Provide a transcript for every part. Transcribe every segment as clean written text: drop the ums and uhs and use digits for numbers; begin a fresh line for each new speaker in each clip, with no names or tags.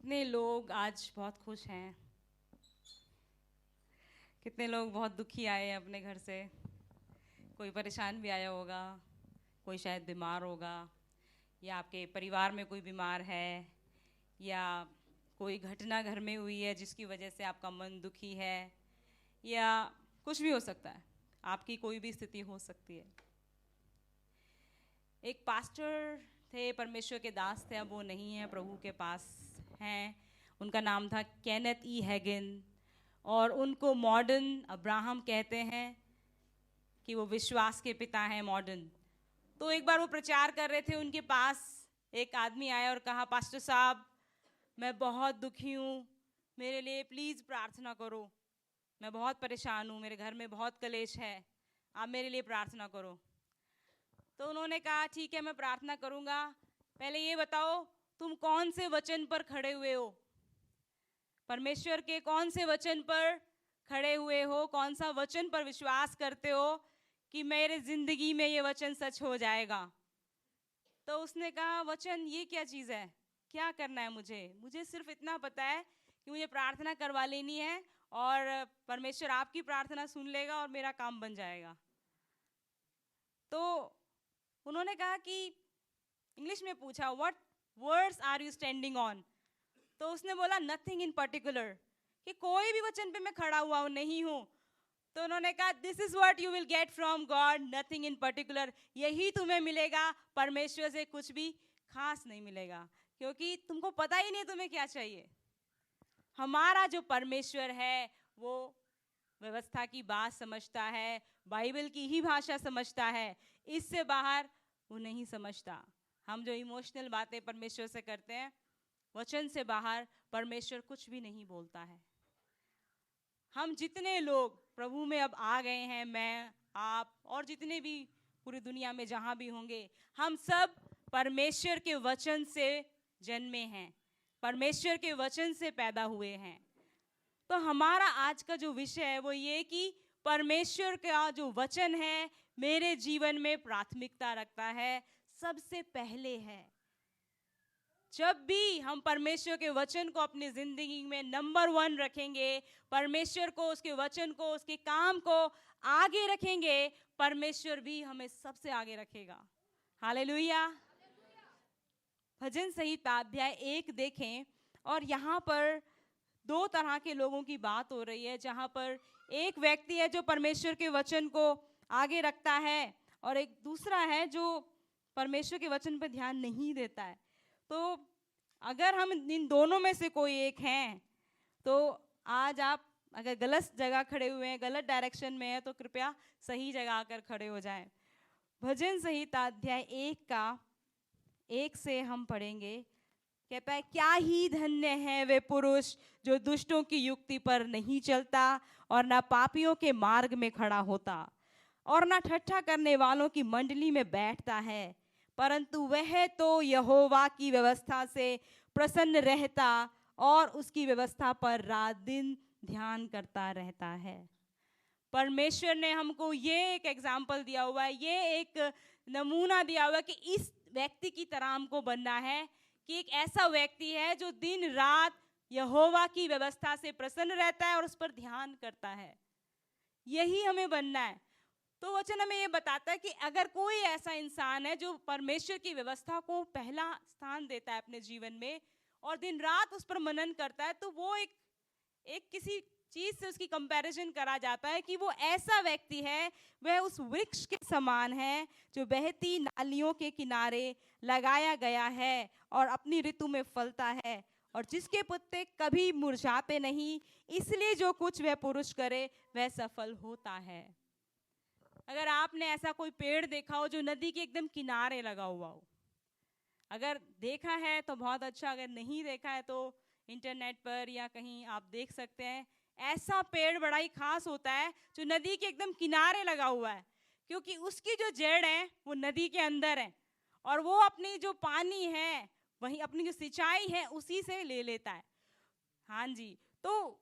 कितने लोग आज बहुत खुश हैं, कितने लोग बहुत दुखी आए हैं अपने घर से। कोई परेशान भी आया होगा, कोई शायद बीमार होगा, या आपके परिवार में कोई बीमार है, या कोई घटना घर में हुई है जिसकी वजह से आपका मन दुखी है, या कुछ भी हो सकता है। आपकी कोई भी स्थिति हो सकती है। एक पास्टर थे, परमेश्वर के दास थे, अब वो नहीं है, प्रभु के पास हैं। उनका नाम था केनेथ ई हैगिन, और उनको मॉडर्न अब्राहम कहते हैं कि वो विश्वास के पिता हैं मॉडर्न। तो एक बार वो प्रचार कर रहे थे, उनके पास एक आदमी आया और कहा, पास्टर साहब मैं बहुत दुखी हूँ, मेरे लिए प्लीज़ प्रार्थना करो। मैं बहुत परेशान हूँ, मेरे घर में बहुत कलेश है, आप मेरे लिए प्रार्थना करो। तो उन्होंने कहा ठीक है, मैं प्रार्थना करूँगा। पहले ये बताओ तुम कौन से वचन पर खड़े हुए हो, परमेश्वर के कौन से वचन पर खड़े हुए हो, कौन सा वचन पर विश्वास करते हो कि मेरे जिंदगी में ये वचन सच हो जाएगा। तो उसने कहा वचन ये क्या चीज़ है, क्या करना है मुझे सिर्फ इतना पता है कि मुझे प्रार्थना करवा लेनी है और परमेश्वर आपकी प्रार्थना सुन लेगा और मेरा काम बन जाएगा। तो उन्होंने कहा कि इंग्लिश में पूछा what words are you standing on. तो उसने बोला नथिंग इन पर्टिकुलर, कि कोई भी वचन पे मैं खड़ा हुआ नहीं हूँ। तो उन्होंने कहा this is what you will get from God, nothing in particular. यही तुम्हें मिलेगा, परमेश्वर से कुछ भी खास नहीं मिलेगा, क्योंकि तुमको पता ही नहीं तुम्हें क्या चाहिए। हमारा जो परमेश्वर है वो व्यवस्था की बात समझता है, बाइबल की ही भाषा समझता है, इससे बाहर वो नहीं समझता। हम जो इमोशनल बातें परमेश्वर से करते हैं, वचन से बाहर परमेश्वर कुछ भी नहीं बोलता है। हम जितने लोग प्रभु में अब आ गए हैं, मैं, आप और जितने भी पूरी दुनिया में जहाँ भी होंगे, हम सब परमेश्वर के वचन से जन्मे हैं, परमेश्वर के वचन से पैदा हुए हैं। तो हमारा आज का जो विषय है वो ये कि परमेश्वर का जो वचन है मेरे जीवन में प्राथमिकता रखता है, सबसे पहले है। जब भी हम परमेश्वर के वचन को अपनी जिंदगी में नंबर 1 रखेंगे, परमेश्वर को, उसके वचन को, उसके काम को आगे रखेंगे, परमेश्वर भी हमें सबसे आगे रखेगा। हालेलुया। भजन संहिता अध्याय 1 देखें, और यहाँ पर 2 तरह के लोगों की बात हो रही है, जहाँ पर एक व्यक्ति है जो परमेश्वर के वचन को आगे रखता है, और एक दूसरा है जो परमेश्वर के वचन पर ध्यान नहीं देता है। तो अगर हम इन दोनों में से कोई एक हैं, तो आज आप अगर गलत जगह खड़े हुए हैं, गलत डायरेक्शन में है, तो कृपया सही जगह आकर खड़े हो जाएं। भजन संहिता अध्याय 1 का 1 से हम पढ़ेंगे। कहता है, क्या ही धन्य है वे पुरुष जो दुष्टों की युक्ति पर नहीं चलता और ना पापियों के मार्ग में खड़ा होता और ना ठट्ठा करने वालों की मंडली में बैठता है, परंतु वह तो यहोवा की व्यवस्था से प्रसन्न रहता और उसकी व्यवस्था पर रात दिन ध्यान करता रहता है। परमेश्वर ने हमको ये एक एग्जाम्पल दिया हुआ है, ये एक नमूना दिया हुआ है कि इस व्यक्ति की तरह हमको बनना है, कि एक ऐसा व्यक्ति है जो दिन रात यहोवा की व्यवस्था से प्रसन्न रहता है और उस पर ध्यान करता है। यही हमें बनना है। तो वचन हमें ये बताता है कि अगर कोई ऐसा इंसान है जो परमेश्वर की व्यवस्था को पहला स्थान देता है अपने जीवन में और दिन रात उस पर मनन करता है, तो वो एक किसी चीज से उसकी कंपैरिजन करा जाता है कि वो ऐसा व्यक्ति है, वह उस वृक्ष के समान है जो बहती नालियों के किनारे लगाया गया है और अपनी ऋतु में फलता है और जिसके पत्ते कभी मुरझाते नहीं, इसलिए जो कुछ वह पुरुष करे वह सफल होता है। अगर आपने ऐसा कोई पेड़ देखा हो जो नदी के एकदम किनारे लगा हुआ हो, अगर देखा है तो बहुत अच्छा, अगर नहीं देखा है तो इंटरनेट पर या कहीं आप देख सकते हैं। ऐसा पेड़ बड़ा ही खास होता है जो नदी के एकदम किनारे लगा हुआ है, क्योंकि उसकी जो जड़ है वो नदी के अंदर है और वो अपनी जो पानी है, वही अपनी जो सिंचाई है उसी से ले लेता है। हाँ जी, तो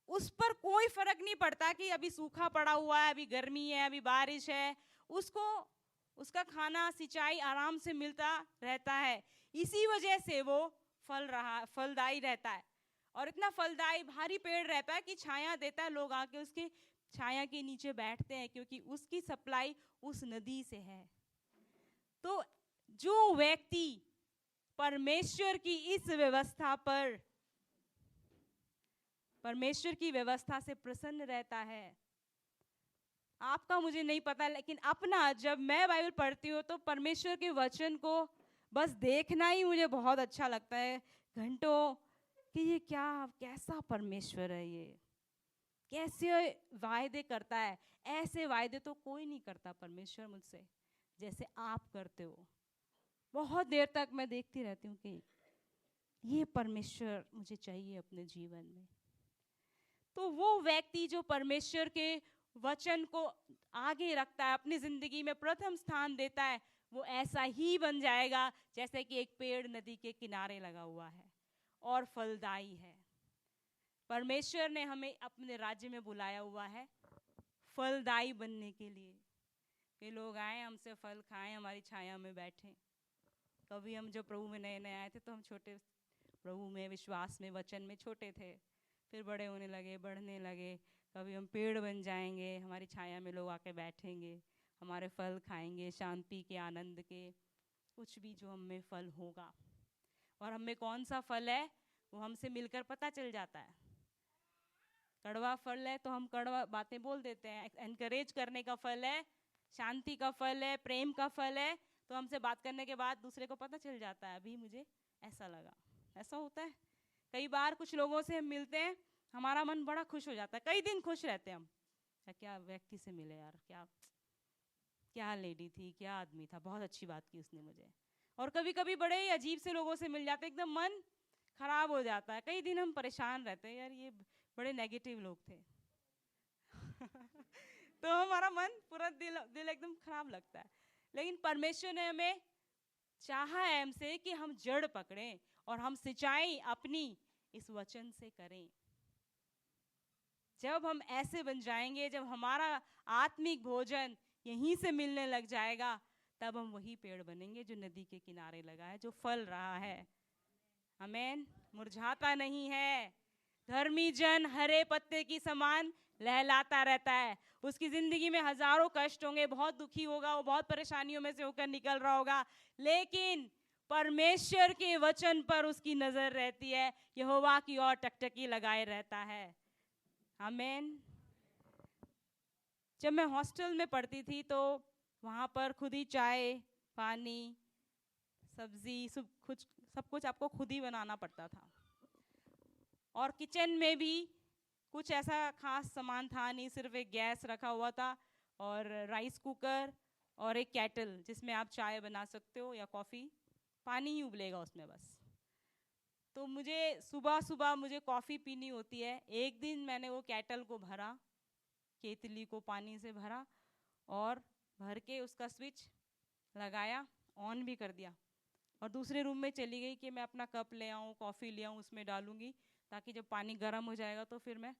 उस पर कोई फर्क नहीं पड़ता कि अभी सूखा पड़ा हुआ है, अभी गर्मी है, अभी बारिश है, उसको उसका खाना, सिंचाई आराम से मिलता रहता है। इसी वजह से वो फलदायी रहता है, और इतना फलदायी भारी पेड़ रहता है कि छाया देता है, लोग आके उसके छाया के नीचे बैठते हैं क्योंकि उसकी सप्लाई उस नदी से है। तो जो व्यक्ति परमेश्वर की इस व्यवस्था पर, परमेश्वर की व्यवस्था से प्रसन्न रहता है, आपका मुझे नहीं पता, लेकिन अपना जब मैं बाइबल पढ़ती हूँ तो परमेश्वर के वचन को बस देखना ही मुझे बहुत अच्छा लगता है घंटों, कि ये कैसा परमेश्वर है, ये कैसे वायदे करता है। ऐसे वायदे तो कोई नहीं करता परमेश्वर मुझसे जैसे आप करते हो। बहुत देर तक मैं देखती रहती हूँ कि ये परमेश्वर मुझे चाहिए अपने जीवन में। तो वो व्यक्ति जो परमेश्वर के वचन को आगे रखता है, अपनी जिंदगी में प्रथम स्थान देता है, वो ऐसा ही बन जाएगा जैसे कि एक पेड़ नदी के किनारे लगा हुआ है और फलदायी है। परमेश्वर ने हमें अपने राज्य में बुलाया हुआ है फलदायी बनने के लिए, कि लोग आए हमसे फल खाएं, हमारी छाया में बैठें। कभी हम जब प्रभु में नए नए आए थे तो हम छोटे, प्रभु में, विश्वास में, वचन में छोटे थे, फिर बड़े होने लगे, बढ़ने लगे। कभी हम पेड़ बन जाएंगे, हमारी छाया में लोग आके बैठेंगे, हमारे फल खाएंगे, शांति के, आनंद के, कुछ भी जो हमें फल होगा। और हमें कौन सा फल है वो हमसे मिलकर पता चल जाता है। कड़वा फल है तो हम कड़वा बातें बोल देते हैं, एनकरेज करने का फल है, शांति का फल है, प्रेम का फल है, तो हमसे बात करने के बाद दूसरे को पता चल जाता है अभी मुझे ऐसा लगा। ऐसा होता है कई बार, कुछ लोगों से हम मिलते हैं, हमारा मन बड़ा खुश हो जाता है, कई दिन खुश रहते हैं हम, क्या व्यक्ति से मिले यार, क्या लेडी थी, क्या आदमी था, बहुत अच्छी बात की उसने मुझे। और कभी कभी बड़े ही अजीब से लोगों से मिल जाते, एकदम मन खराब हो जाता है, कई दिन हम परेशान रहते हैं, यार ये बड़े नेगेटिव लोग थे तो हमारा मन पूरा दिल एकदम खराब लगता है। लेकिन परमेश्वर ने हमें चाहा है हमसे कि हम जड़ पकड़ें और हम सिंचाई अपनी इस वचन से करें। जब हम ऐसे बन जाएंगे, जब हमारा आत्मिक भोजन यहीं से मिलने लग जाएगा, तब हम वही पेड़ बनेंगे जो नदी के किनारे लगा है, जो फल रहा है। आमीन। मुरझाता नहीं है। धर्मी जन हरे पत्ते की समान लहलाता रहता है। उसकी जिंदगी में हजारों कष्ट होंगे, बहुत दुखी होगा, वो बहुत परेशानियों में से होकर निकल रहा होगा, लेकिन परमेश्वर के वचन पर उसकी नजर रहती है, यहोवा की ओर टकटकी लगाए रहता है। आमीन। जब मैं हॉस्टल में पढ़ती थी तो वहाँ पर खुद ही चाय, पानी, सब्जी, सब कुछ आपको खुद ही बनाना पड़ता था। और किचन में भी कुछ ऐसा खास सामान था नहीं, सिर्फ एक गैस रखा हुआ था और राइस कुकर और एक केटल जिसमें आप चाय बना सकते हो या कॉफ़ी, पानी ही उबलेगा उसमें बस। तो मुझे सुबह सुबह मुझे कॉफ़ी पीनी होती है। एक दिन मैंने वो केटल को भरा, केतली को पानी से भरा और भर के उसका स्विच लगाया, ऑन भी कर दिया और दूसरे रूम में चली गई कि मैं अपना कप ले आऊँ, कॉफ़ी ले आऊँ, उसमें डालूंगी ताकि जब पानी गर्म हो जाएगा तो फिर मैं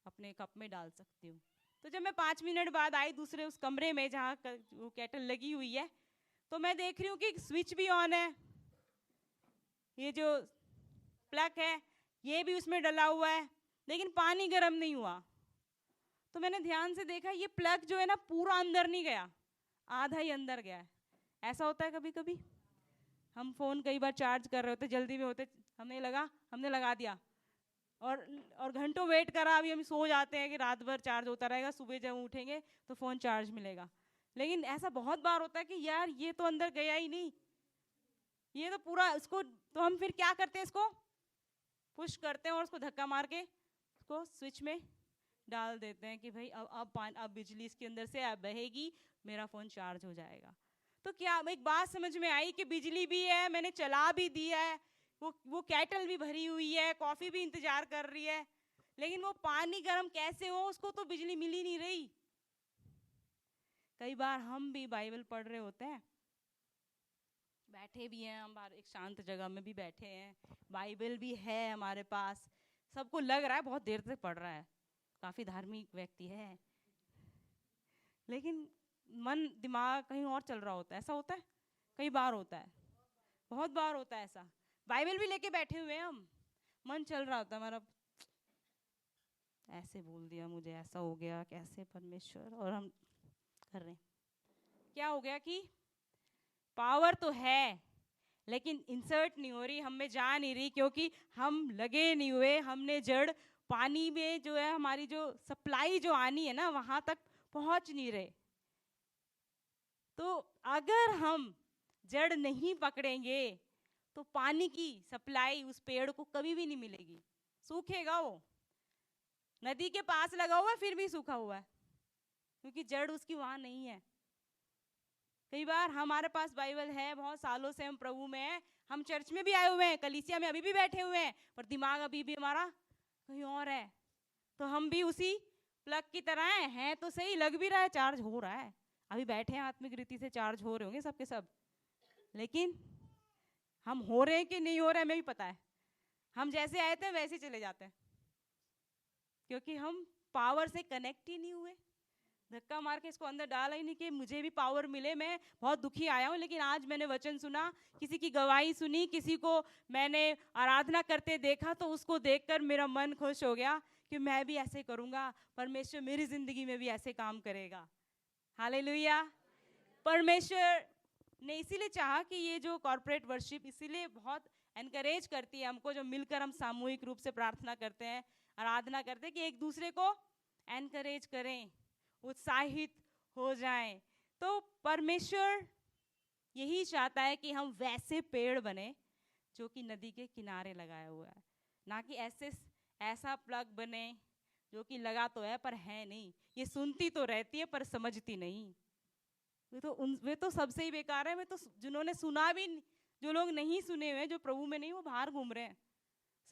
अपने कप में डाल सकती हूँ। तो जब मैं 5 मिनट बाद आई दूसरे उस कमरे में जहाँ वो केटल लगी हुई है, तो मैं देख रही हूँ कि स्विच भी ऑन है, ये जो प्लग है ये भी उसमें डला हुआ है, लेकिन पानी गर्म नहीं हुआ। तो मैंने ध्यान से देखा, ये प्लग जो है ना पूरा अंदर नहीं गया, आधा ही अंदर गया है। ऐसा होता है कभी कभी, हम फ़ोन कई बार चार्ज कर रहे होते, जल्दी में होते, हमने लगा दिया और घंटों वेट करा, अभी हम सो जाते हैं कि रात भर चार्ज होता रहेगा, सुबह जब उठेंगे तो फ़ोन चार्ज मिलेगा। लेकिन ऐसा बहुत बार होता है कि यार ये तो अंदर गया ही नहीं, ये तो पूरा, इसको तो हम फिर क्या करते हैं, इसको पुश करते हैं और उसको धक्का मार के उसको स्विच में डाल देते हैं कि भाई अब बिजली इसके अंदर से अब बहेगी, मेरा फ़ोन चार्ज हो जाएगा। तो क्या एक बात समझ में आई कि बिजली भी है, मैंने चला भी दिया है, वो केटल भी भरी हुई है, कॉफ़ी भी इंतजार कर रही है, लेकिन वो पानी गर्म कैसे हो, उसको तो बिजली मिल ही नहीं रही। कई बार हम भी बाइबल पढ़ रहे होते हैं, बैठे भी हैं, हम बाहर एक शांत जगह में भी बैठे हैं, बाइबल भी है हमारे पास, सबको लग रहा है बहुत देर तक पढ़ रहा है, काफ़ी धार्मिक व्यक्ति है, लेकिन मन दिमाग कहीं और चल रहा होता है। ऐसा होता है, कई बार होता है, बहुत बार होता है ऐसा। बाइबल भी लेके बैठे हुए हैं हम, मन चल रहा होता हमारा, ऐसे बोल दिया मुझे, ऐसा हो गया, कैसे परमेश्वर, और हम कर रहे हैं। क्या हो गया कि पावर तो है लेकिन इंसर्ट नहीं हो रही, हम में जा नहीं रही, क्योंकि हम लगे नहीं हुए, हमने जड़ पानी में जो है, हमारी जो सप्लाई जो आनी है ना, वहां तक पहुंच नहीं रहे। तो अगर हम जड़ नहीं पकड़ेंगे तो पानी की सप्लाई उस पेड़ को कभी भी नहीं मिलेगी, सूखेगा वो। नदी के पास लगा हुआ है फिर भी सूखा हुआ है, क्योंकि जड़ उसकी वहां नहीं है। कई बार हमारे पास बाइबल है, बहुत सालों से हम प्रभु में हैं, हम चर्च में भी आए हुए हैं, कलीसिया में अभी भी बैठे हुए हैं, पर दिमाग अभी भी हमारा कहीं और है। तो हम भी उसी प्लग की तरह हैं, तो सही लग भी रहा है, चार्ज हो रहा है, अभी बैठे हैं आत्मिक रीति से, चार्ज हो रहे होंगे सबके सब, लेकिन हम हो रहे हैं कि नहीं हो रहे हमें भी पता है। हम जैसे आए थे वैसे चले जाते हैं, क्योंकि हम पावर से कनेक्ट ही नहीं हुए। धक्का मार के इसको अंदर डाला ही नहीं कि मुझे भी पावर मिले। मैं बहुत दुखी आया हूँ, लेकिन आज मैंने वचन सुना, किसी की गवाही सुनी, किसी को मैंने आराधना करते देखा, तो उसको देखकर मेरा मन खुश हो गया कि मैं भी ऐसे करूँगा, परमेश्वर मेरी ज़िंदगी में भी ऐसे काम करेगा। हालेलुया। परमेश्वर ने इसीलिए चाहा कि ये जो कॉर्पोरेट वर्शिप इसीलिए बहुत एनकरेज करती है हमको, जो मिलकर हम सामूहिक रूप से प्रार्थना करते हैं, आराधना करते हैं, कि एक दूसरे को एनकरेज करें, उत्साहित हो जाएं। तो परमेश्वर यही चाहता है कि हम वैसे पेड़ बने जो कि नदी के किनारे लगाया हुआ है, ना कि ऐसा प्लग बने जो कि लगा तो है पर है नहीं, ये सुनती तो रहती है पर समझती नहीं। वे तो सबसे ही बेकार है। वे तो जिन्होंने सुना भी, जो लोग नहीं सुने हुए, जो प्रभु में नहीं, वो बाहर घूम रहे हैं।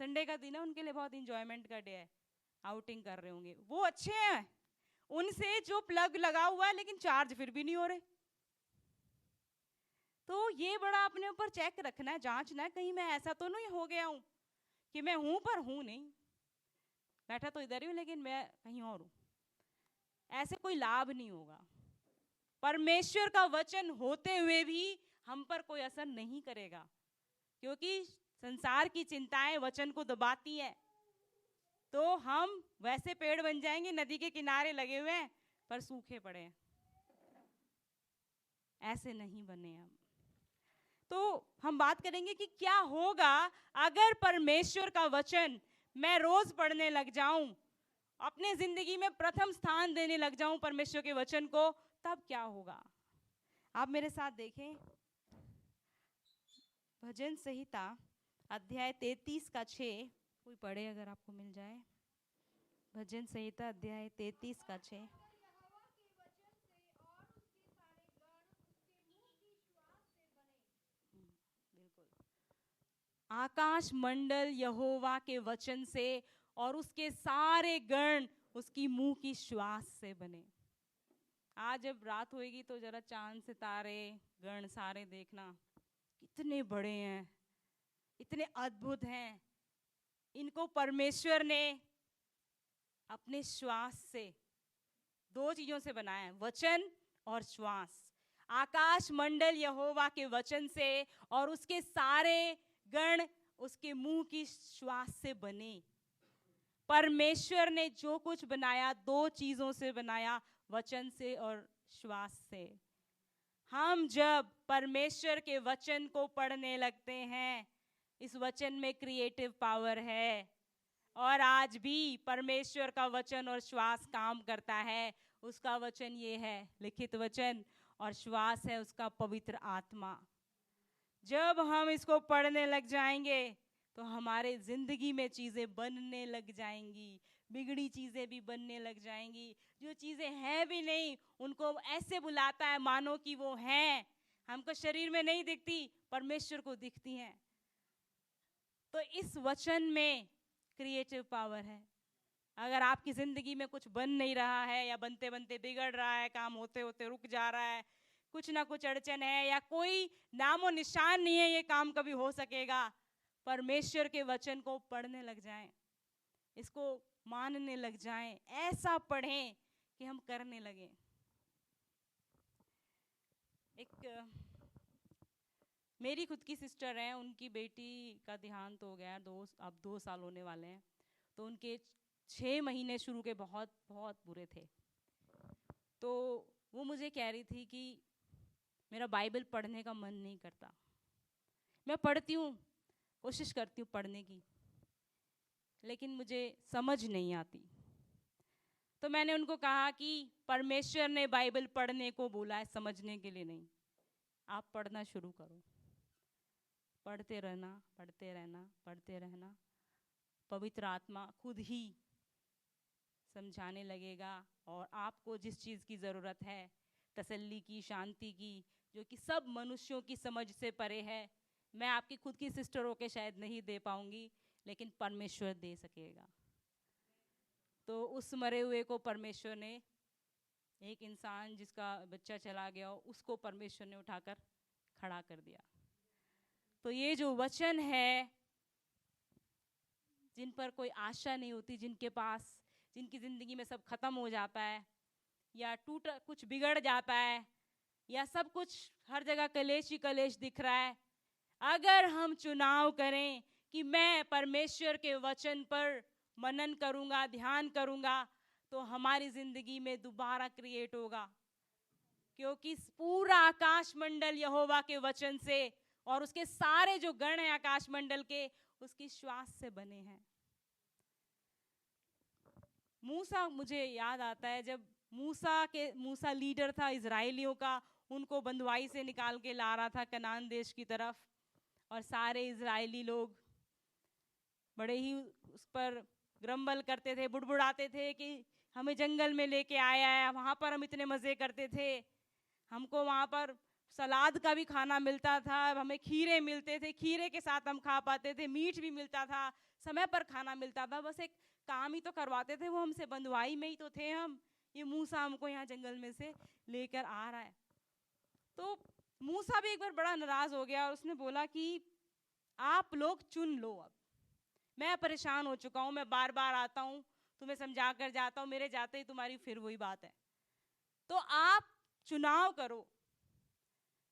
संडे का दिन है, उनके लिए बहुत इंजॉयमेंट का डे है, आउटिंग कर रहे होंगे, वो अच्छे हैं उनसे जो प्लग लगा हुआ है लेकिन चार्ज फिर भी नहीं हो रहे। तो ये बड़ा अपने ऊपर चेक रखना है, जांचना है, कहीं मैं ऐसा तो नहीं हो गया हूं कि मैं हूं पर हूं नहीं, बैठा तो इधर ही हूं लेकिन मैं कहीं और हूं। ऐसे कोई लाभ नहीं होगा। परमेश्वर का वचन होते हुए भी हम पर कोई असर नहीं करेगा, क्योंकि संसार की चिंताएं वचन को दबाती हैं। तो हम वैसे पेड़ बन जाएंगे, नदी के किनारे लगे हुए हैं पर सूखे पड़े हैं। ऐसे नहीं बने हम। तो हम बात करेंगे कि क्या होगा अगर परमेश्वर का वचन मैं रोज पढ़ने लग जाऊं, अपने जिंदगी में प्रथम स्थान देने लग जाऊं परमेश्वर के वचन को, तब क्या होगा। आप मेरे साथ देखें, भजन संहिता अध्याय 33 का 6, कोई पढ़े अगर आपको मिल जाए। भजन संहिता अध्याय 33 का 6। बिल्कुल। आकाश मंडल यहोवा के वचन से और उसके सारे गण उसकी मुंह की श्वास से बने। आज जब रात होएगी तो जरा चांद सितारे गण सारे देखना, कितने बड़े हैं, इतने अद्भुत हैं। इनको परमेश्वर ने अपने श्वास से, दो चीजों से बनाया है, वचन और श्वास। आकाश मंडल यहोवा के वचन से और उसके सारे गण उसके मुंह की श्वास से बने। परमेश्वर ने जो कुछ बनाया दो चीजों से बनाया, वचन से और श्वास से। हम जब परमेश्वर के वचन को पढ़ने लगते हैं, इस वचन में क्रिएटिव पावर है, और आज भी परमेश्वर का वचन और श्वास काम करता है। उसका वचन ये है लिखित वचन, और श्वास है उसका पवित्र आत्मा। जब हम इसको पढ़ने लग जाएंगे तो हमारे जिंदगी में चीजें बनने लग जाएंगी, बिगड़ी चीजें भी बनने लग जाएंगी। जो चीजें हैं भी नहीं उनको ऐसे बुलाता है मानो कि वो हैं। हमको शरीर में नहीं दिखती, परमेश्वर को दिखती हैं। तो इस वचन में क्रिएटिव पावर है। अगर आपकी जिंदगी में कुछ बन नहीं रहा है, या बनते बनते बिगड़ रहा है, काम होते होते रुक जा रहा है, कुछ ना कुछ अड़चन है, या कोई नामो निशान नहीं है ये काम कभी हो सकेगा, परमेश्वर के वचन को पढ़ने लग जाएं, इसको मानने लग जाएं, ऐसा पढ़ें कि हम करने लगे। एक मेरी खुद की सिस्टर हैं, उनकी बेटी का देहांत हो गया, अब 2 साल होने वाले हैं। तो उनके 6 महीने शुरू के बहुत बहुत बुरे थे। तो वो मुझे कह रही थी कि मेरा बाइबल पढ़ने का मन नहीं करता। मैं पढ़ती हूँ, कोशिश करती हूँ पढ़ने की, लेकिन मुझे समझ नहीं आती। तो मैंने उनको कहा कि परमेश्वर ने बाइबल पढ़ने को बोला है, समझने के लिए नहीं। आप पढ़ना शुरू करो, पढ़ते रहना, पढ़ते रहना, पढ़ते रहना। पवित्र आत्मा खुद ही समझाने लगेगा, और आपको जिस चीज़ की ज़रूरत है, तसल्ली की, शांति की, जो कि सब मनुष्यों की समझ से परे है, मैं आपकी खुद की सिस्टर होके शायद नहीं दे पाऊंगी, लेकिन परमेश्वर दे सकेगा। तो उस मरे हुए को परमेश्वर ने, एक इंसान जिसका बच्चा चला गया, उसको परमेश्वर ने उठाकर खड़ा कर दिया। तो ये जो वचन है, जिन पर कोई आशा नहीं होती, जिनके पास, जिनकी ज़िंदगी में सब खत्म हो जाता है, या कुछ बिगड़ जाता है, या सब कुछ हर जगह कलेश ही कलेश दिख रहा है, अगर हम चुनाव करें कि मैं परमेश्वर के वचन पर मनन करूंगा, ध्यान करूंगा, तो हमारी जिंदगी में दोबारा क्रिएट होगा। क्योंकि पूरा आकाश मंडल यहोवा के वचन से, और उसके सारे जो गण हैं आकाश मंडल के, उसकी श्वास से बने हैं। मूसा, मुझे याद आता है जब मूसा लीडर था इजराइलियों का, उनको बंधुआई से निकाल के ला रहा था कनान देश की तरफ, और सारे इजरायली लोग बड़े ही उस पर ग्रम्बल करते थे, बुड़बुड़ाते थे कि हमें जंगल में लेके आया है, वहाँ पर हम इतने मज़े करते थे, हमको वहाँ पर सलाद का भी खाना मिलता था, हमें खीरे मिलते थे, खीरे के साथ हम खा पाते थे, मीट भी मिलता था, समय पर खाना मिलता था, बस एक काम ही तो करवाते थे वो हमसे, बंधुआई में ही तो थे हम। ये मूसा हमको यहाँ जंगल में से लेकर आ रहा है। तो मूसा भी एक बार बड़ा नाराज हो गया, और उसने बोला कि आप लोग चुन लो, अब मैं परेशान हो चुका हूँ, मैं बार बार आता हूँ, तुम्हें समझा कर जाता हूँ, मेरे जाते ही तुम्हारी फिर वही बात है। तो आप चुनाव करो।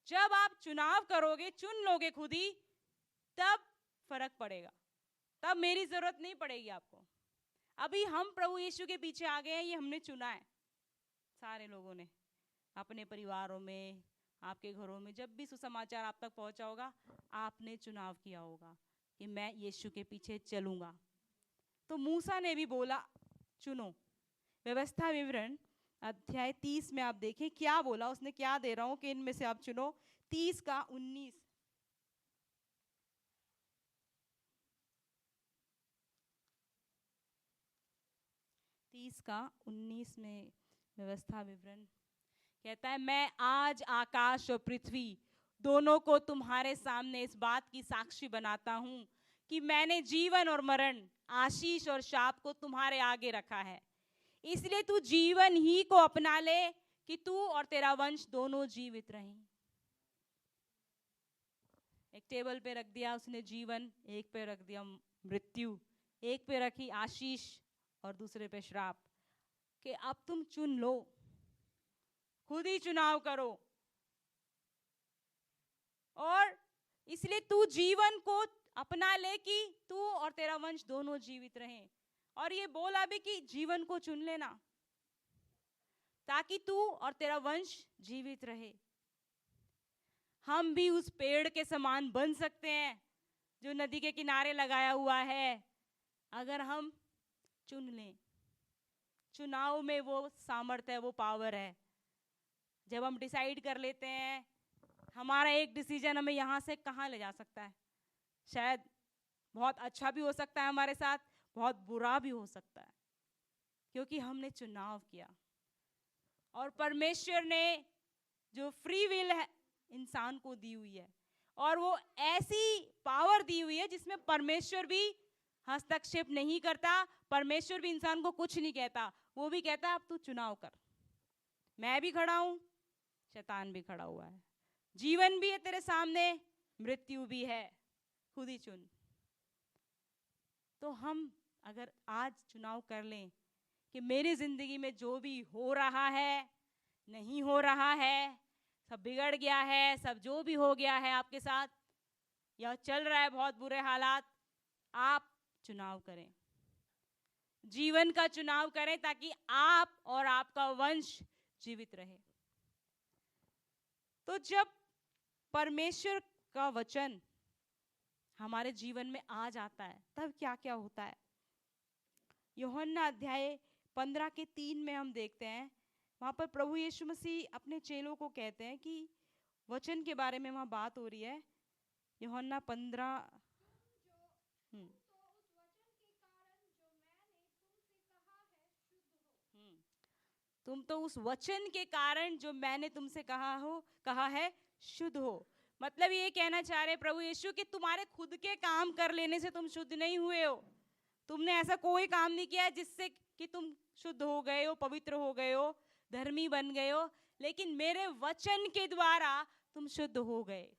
जब आप चुनाव करोगे, चुन लोगे खुद ही, तब फर्क पड़ेगा, तब मेरी जरूरत नहीं पड़ेगी आपको। अभी हम प्रभु यीशु के पीछे आ गए हैं, ये हमने चुना है, सारे लोगों ने, अपने परिवारों में, आपके घरों में, जब भी सुसमाचार आप तक पहुंचा होगा, आपने चुनाव किया होगा कि मैं यीशु के पीछे चलूंगा। तो मूसा ने भी बोला चुनो। व्यवस्था विवरण अध्याय 30 में आप देखें क्या बोला उसने, क्या दे रहा हूं कि इनमें से आप चुनो। 30 का 19, 30 का 19 में व्यवस्था विवरण कहता है, मैं आज आकाश और पृथ्वी दोनों को तुम्हारे सामने इस बात की साक्षी बनाता हूं कि मैंने जीवन और मरण, आशीष और शाप को तुम्हारे आगे रखा है। इसलिए तू जीवन ही को अपना ले कि तू और तेरा वंश दोनों जीवित रहें। एक टेबल पे रख दिया उसने जीवन, एक पे रख दिया मृत्यु, एक पे रखी आशीष और दूसरे पे श्राप, कि अब तुम चुन लो, खुद ही चुनाव करो। और इसलिए तू जीवन को अपना ले कि तू और तेरा वंश दोनों जीवित रहें। और ये बोला भी कि जीवन को चुन लेना ताकि तू और तेरा वंश जीवित रहे। हम भी उस पेड़ के समान बन सकते हैं जो नदी के किनारे लगाया हुआ है, अगर हम चुन लें। चुनाव में वो सामर्थ्य है, वो पावर है। जब हम डिसाइड कर लेते हैं, हमारा एक डिसीजन हमें यहाँ से कहाँ ले जा सकता है। शायद बहुत अच्छा भी हो सकता है हमारे साथ, बहुत बुरा भी हो सकता है, क्योंकि हमने चुनाव किया। और परमेश्वर ने जो फ्री विल है इंसान को दी हुई है, और वो ऐसी पावर दी हुई है जिसमें परमेश्वर भी हस्तक्षेप नहीं करता, परमेश्वर भी इंसान को कुछ नहीं कहता। वो भी कहता है अब तू चुनाव कर, मैं भी खड़ा हूं, शैतान भी खड़ा हुआ है, जीवन भी है तेरे सामने, मृत्यु भी है, खुद ही चुन। तो हम अगर आज चुनाव कर लें कि मेरी जिंदगी में जो भी हो रहा है, नहीं हो रहा है, सब बिगड़ गया है, सब जो भी हो गया है आपके साथ, या चल रहा है बहुत बुरे हालात, आप चुनाव करें, जीवन का चुनाव करें ताकि आप और आपका वंश जीवित रहे। तो जब परमेश्वर का वचन हमारे जीवन में आ जाता है तब क्या क्या होता है। यूहन्ना अध्याय 15:3 में हम देखते हैं, वहां पर प्रभु यीशु मसीह अपने चेलों को कहते हैं कि वचन के बारे में वहां बात हो रही है। यूहन्ना 15 तुम तो उस वचन के कारण जो मैंने तुमसे कहा है शुद्ध हो। मतलब ये कहना चाह रहे प्रभु यीशु कि तुम्हारे खुद के काम कर लेने से तुम शुद्ध नहीं हुए हो। तुमने ऐसा कोई काम नहीं किया जिससे कि तुम शुद्ध हो गए हो, पवित्र हो गए हो, धर्मी बन गए हो, लेकिन मेरे वचन के द्वारा तुम शुद्ध हो गए,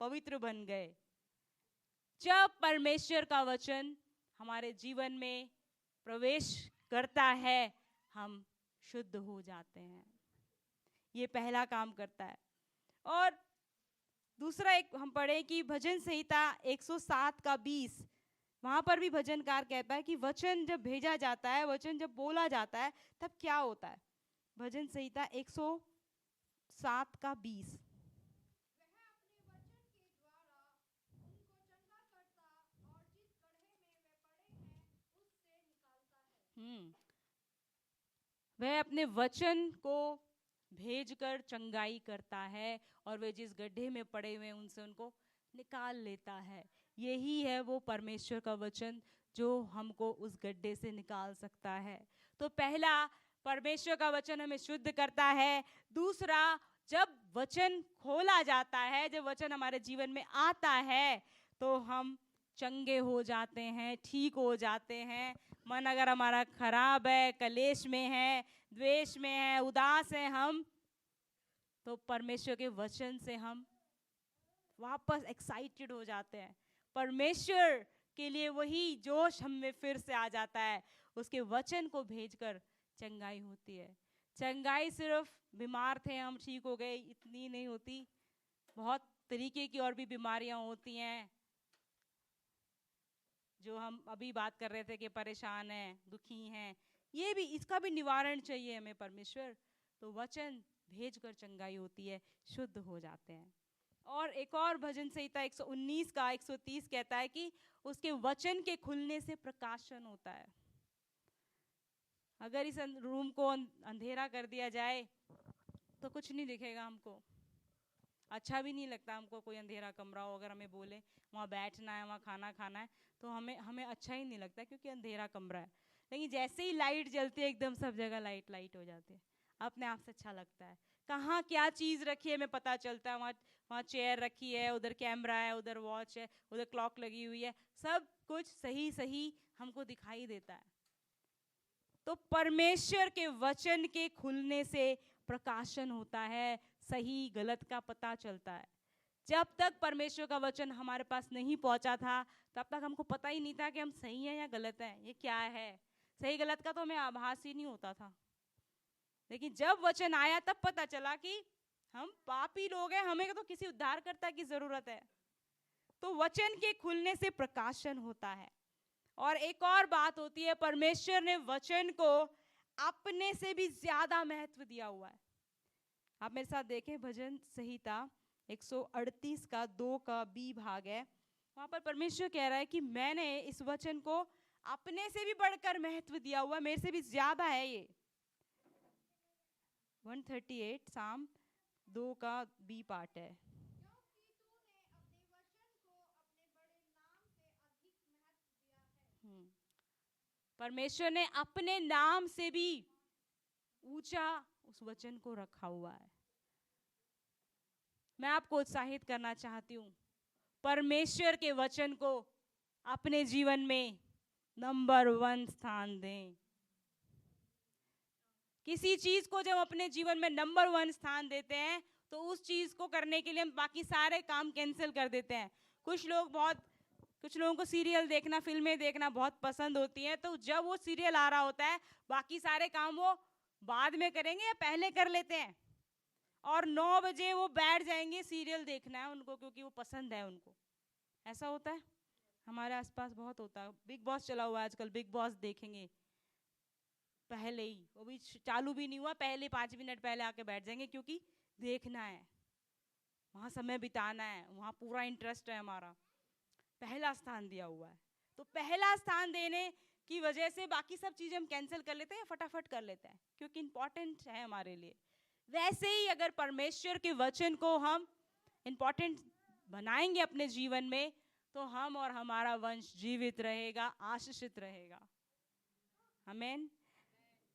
पवित्र बन गए। जब परमेश्वर का वचन हमारे जीवन में प्रवेश करता है हम शुद्ध हो जाते हैं। ये पहला काम करता है। और दूसरा एक हम पढ़े कि भजन संहिता 107:20, वहां पर भी भजनकार कहता है कि वचन जब भेजा जाता है, वचन जब बोला जाता है तब क्या होता है। भजन संहिता 107:20, वह अपने वचन को भेजकर चंगाई करता है और वे जिस गड्ढे में पड़े हुए उनसे उनको निकाल लेता है। यही है वो परमेश्वर का वचन जो हमको उस गड्ढे से निकाल सकता है। तो पहला, परमेश्वर का वचन हमें शुद्ध करता है। दूसरा, जब वचन खोला जाता है, जब वचन हमारे जीवन में आता है तो हम चंगे हो जाते हैं, ठीक हो जाते हैं। मन अगर हमारा खराब है, कलेश में है, द्वेष में है, उदास है हम, तो परमेश्वर के वचन से हम वापस एक्साइटेड हो जाते हैं। परमेश्वर के लिए वही जोश हम में फिर से आ जाता है। उसके वचन को भेजकर चंगाई होती है। चंगाई सिर्फ बीमार थे हम ठीक हो गए इतनी नहीं होती, बहुत तरीके की और भी बीमारियां होती हैं जो हम अभी बात कर रहे थे कि परेशान हैं, दुखी हैं, ये भी, इसका भी निवारण चाहिए हमें परमेश्वर। तो वचन भेजकर चंगाई होती है, शुद्ध हो जाते हैं। और एक और भजन संहिता 119:130 कहता है कि उसके वचन के खुलने से प्रकाशन होता है। अगर इस रूम को अंधेरा कर दिया जाए तो कुछ नहीं दिखेगा हमको, अच्छा भी नहीं लगता हमको। कोई अंधेरा कमरा हो, अगर हमें बोले वहाँ बैठना है, वहाँ खाना खाना है, तो हमें अच्छा ही नहीं लगता क्योंकि अंधेरा कमरा है। लेकिन जैसे ही लाइट जलती है एकदम सब जगह लाइट लाइट हो जाती है, अपने आप से अच्छा लगता है। कहाँ क्या चीज़ रखी है हमें पता चलता है। वहाँ चेयर रखी है, उधर कैमरा है, उधर वॉच है, उधर क्लॉक लगी हुई है, सब कुछ सही सही हमको दिखाई देता है। तो परमेश्वर के वचन के खुलने से प्रकाशन होता है, सही गलत का पता चलता है। जब तक परमेश्वर का वचन हमारे पास नहीं पहुंचा था तब तक हमको पता ही नहीं था कि हम सही हैं या गलत हैं, ये क्या है। सही गलत का तो हमें आभास ही नहीं होता था। लेकिन जब वचन आया तब पता चला कि हम पापी लोग हैं, हमें तो किसी उद्धारकर्ता की जरूरत है। तो वचन के खुलने से प्रकाशन होता है। और एक और बात होती है, परमेश्वर ने वचन को अपने से भी ज्यादा महत्व दिया हुआ है। आप मेरे साथ देखें, भजन संहिता 138:2 भाग है। वहां पर परमेश्वर कह रहा है कि मैंने इस वचन को अपने से भी बढ़कर महत्व दिया हुआ, मेरे से भी ज्यादा है ये। 138 साम 2 पार्ट है। परमेश्वर ने अपने नाम से भी ऊंचा उस वचन को रखा हुआ है। मैं आपको उत्साहित करना चाहती हूँ, परमेश्वर के वचन को अपने जीवन में नंबर 1 स्थान दें। किसी चीज को जब अपने जीवन में नंबर 1 स्थान देते हैं तो उस चीज को करने के लिए हम बाकी सारे काम कैंसिल कर देते हैं। कुछ लोगों को सीरियल देखना, फिल्में देखना बहुत पसंद होती है, तो जब वो सीरियल आ रहा होता है बाकी सारे काम वो बाद में करेंगे या पहले कर लेते हैं, और 9 बजे वो बैठ जाएंगे, सीरियल देखना है उनको क्योंकि वो पसंद है उनको, ऐसा होता है हमारे आसपास, बहुत होता है। बिग बॉस चला हुआ है आजकल, बिग बॉस देखेंगे पहले ही, वो भी चालू भी नहीं हुआ, पहले 5 मिनट पहले आके बैठ जाएंगे, क्योंकि देखना है, वहाँ समय बिताना है, वहाँ पूरा इंटरेस्ट है हमारा, पहला स्थान दिया हुआ है। तो पहला स्थान देने की वजह से बाकी सब चीज़ें हम कैंसिल कर लेते हैं, फटाफट कर लेते हैं, क्योंकि इंपॉर्टेंट है हमारे लिए। वैसे ही अगर परमेश्वर के वचन को हम इंपॉर्टेंट बनाएंगे अपने जीवन में, तो हम और हमारा वंश जीवित रहेगा, आशीषित रहेगा। आमीन।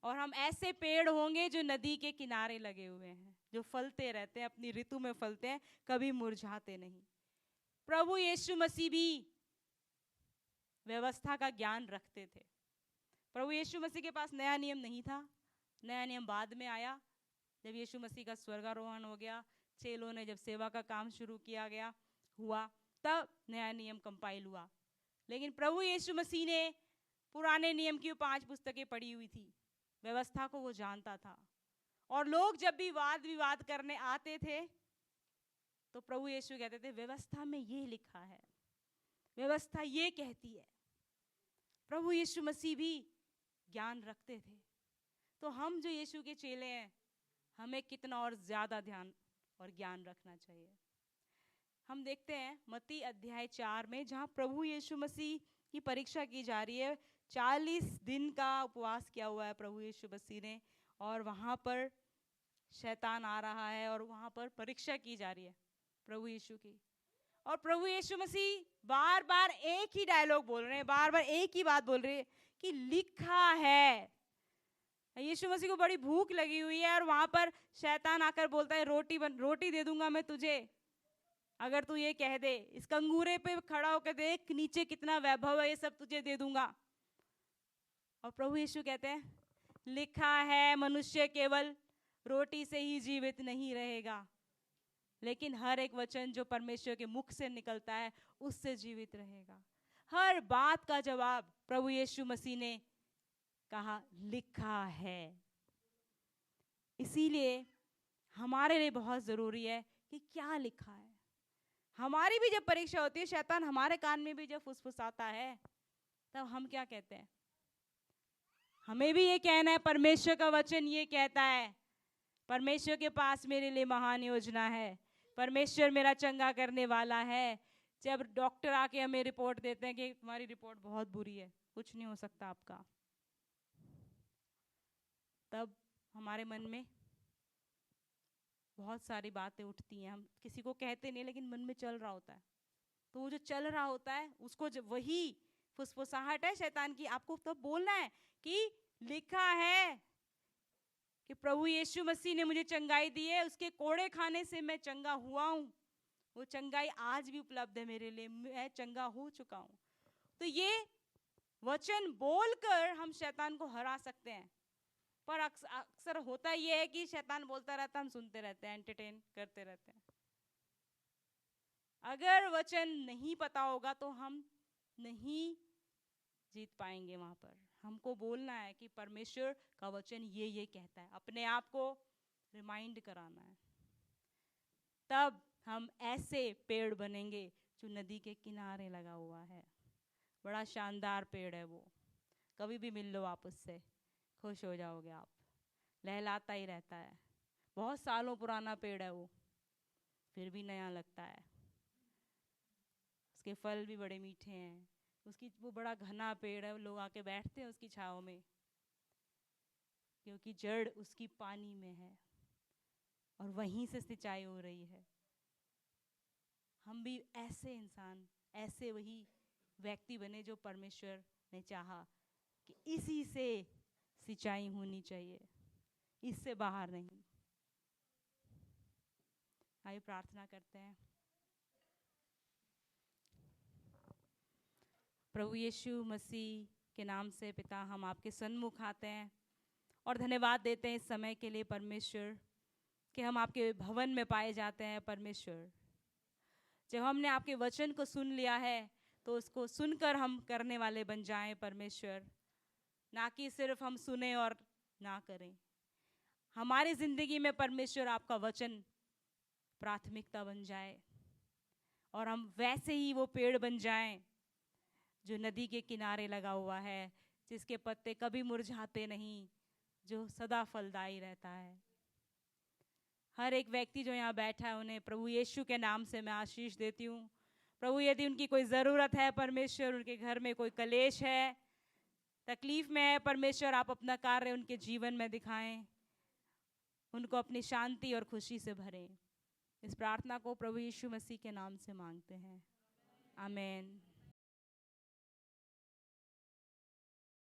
और हम ऐसे पेड़ होंगे जो नदी के किनारे लगे हुए हैं, जो फलते रहते हैं, अपनी ऋतु में फलते हैं, कभी मुरझाते नहीं। प्रभु यीशु मसीह भी व्यवस्था का ज्ञान रखते थे। प्रभु यीशु मसीह के पास नया नियम नहीं था, नया नियम बाद में आया जब यीशु मसीह का स्वर्गारोहण हो गया, चेलों ने जब सेवा का काम शुरू किया गया हुआ, तब नया नियम कंपाइल हुआ। लेकिन प्रभु यीशु मसीह ने पुराने नियम की 5 पुस्तकें पढ़ी हुई थी, व्यवस्था को वो जानता था। और लोग जब भी वाद विवाद करने आते थे तो प्रभु यीशु कहते थे व्यवस्था में ये लिखा है, व्यवस्था ये कहती है। प्रभु यीशु मसीह भी ज्ञान रखते थे। तो हम जो यीशु के चेले हैं, हमें कितना और ज्यादा ध्यान और ज्ञान रखना चाहिए। हम देखते हैं मत्ती अध्याय 4 में, जहाँ प्रभु यीशु मसीह की परीक्षा की जा रही है। 40 दिन का उपवास किया हुआ है प्रभु यीशु मसीह ने, और वहाँ पर शैतान आ रहा है और वहाँ पर परीक्षा की जा रही है प्रभु यीशु की। और प्रभु यीशु मसीह बार बार एक ही डायलॉग बोल रहे हैं, बार बार एक ही बात बोल रहे हैं कि लिखा है। यीशु मसीह को बड़ी भूख लगी हुई है, और वहाँ पर शैतान आकर बोलता है रोटी दे दूंगा मैं तुझे, अगर तू ये कह दे, इस कंगूरे पे खड़ा होकर देख नीचे कितना वैभव है, ये सब तुझे दे दूंगा। और प्रभु यीशु कहते हैं लिखा है मनुष्य केवल रोटी से ही जीवित नहीं रहेगा, लेकिन हर एक वचन जो परमेश्वर के मुख से निकलता है उससे जीवित रहेगा। हर बात का जवाब प्रभु यीशु मसीह ने कहा लिखा है। इसीलिए हमारे लिए बहुत जरूरी है कि क्या लिखा है। हमारी भी जब परीक्षा होती है, शैतान हमारे कान में भी जब फुसफुसाता है, तब हम क्या कहते हैं? हमें भी ये कहना है परमेश्वर का वचन ये कहता है, परमेश्वर के पास मेरे लिए महान योजना है, परमेश्वर मेरा चंगा करने वाला है। जब डॉक्टर आके हमें रिपोर्ट देते हैं कि तुम्हारी रिपोर्ट बहुत बुरी है, कुछ नहीं हो सकता आपका, तब हमारे मन में बहुत सारी बातें उठती हैं। हम किसी को कहते नहीं, लेकिन मन में चल रहा होता है। तो वो जो चल रहा होता है उसको जब वही फुसफुसाहट है शैतान की, आपको तब बोलना है कि लिखा है कि प्रभु यीशु मसीह ने मुझे चंगाई दी है, उसके कोड़े खाने से मैं चंगा हुआ हूँ। वो चंगाई आज भी उपलब्ध है मेरे लिए, मैं चंगा हो चुका हूँ। तो ये वचन बोलकर हम शैतान को हरा सकते हैं। पर अक्सर होता ये है कि शैतान बोलता रहता, हम सुनते रहते हैं, एंटरटेन करते रहते हैं। अगर वचन नहीं पता होगा तो हम नहीं जीत पाएंगे। वहां पर हमको बोलना है कि परमेश्वर का वचन ये कहता है, अपने आप को रिमाइंड कराना है। तब हम ऐसे पेड़ बनेंगे जो नदी के किनारे लगा हुआ है। बड़ा शानदार पेड़ है वो, कभी भी मिल लो आप उससे, खुश हो जाओगे आप, लहलाता ही रहता है। बहुत सालों पुराना पेड़ है वो, फिर भी नया लगता है। उसके फल भी बड़े मीठे हैं। उसकी वो बड़ा घना पेड़ है, लोग आके बैठते हैं उसकी छांव में, क्योंकि जड़ उसकी पानी में है और वहीं से सिंचाई हो रही है। हम भी ऐसे इंसान, ऐसे वही व्यक्ति बने जो परमेश्वर ने चाहा कि इसी से सिंचाई होनी चाहिए, इससे बाहर नहीं। आइए प्रार्थना करते हैं। प्रभु यीशु मसीह के नाम से पिता, हम आपके सन्मुख आते हैं और धन्यवाद देते हैं इस समय के लिए परमेश्वर, कि हम आपके भवन में पाए जाते हैं। परमेश्वर, जब हमने आपके वचन को सुन लिया है तो उसको सुनकर हम करने वाले बन जाएं परमेश्वर, ना कि सिर्फ हम सुने और ना करें। हमारी जिंदगी में परमेश्वर आपका वचन प्राथमिकता बन जाए और हम वैसे ही वो पेड़ बन जाएं जो नदी के किनारे लगा हुआ है, जिसके पत्ते कभी मुरझाते नहीं, जो सदा फलदायी रहता है। हर एक व्यक्ति जो यहाँ बैठा है उन्हें प्रभु यीशु के नाम से मैं आशीष देती हूँ। प्रभु यदि उनकी कोई ज़रूरत है परमेश्वर, उनके घर में कोई कलेश है, तकलीफ में है परमेश्वर, आप अपना कार्य उनके जीवन में दिखाएं, उनको अपनी शांति और खुशी से भरें। इस प्रार्थना को प्रभु यीशु मसीह के नाम से मांगते हैं, आमीन।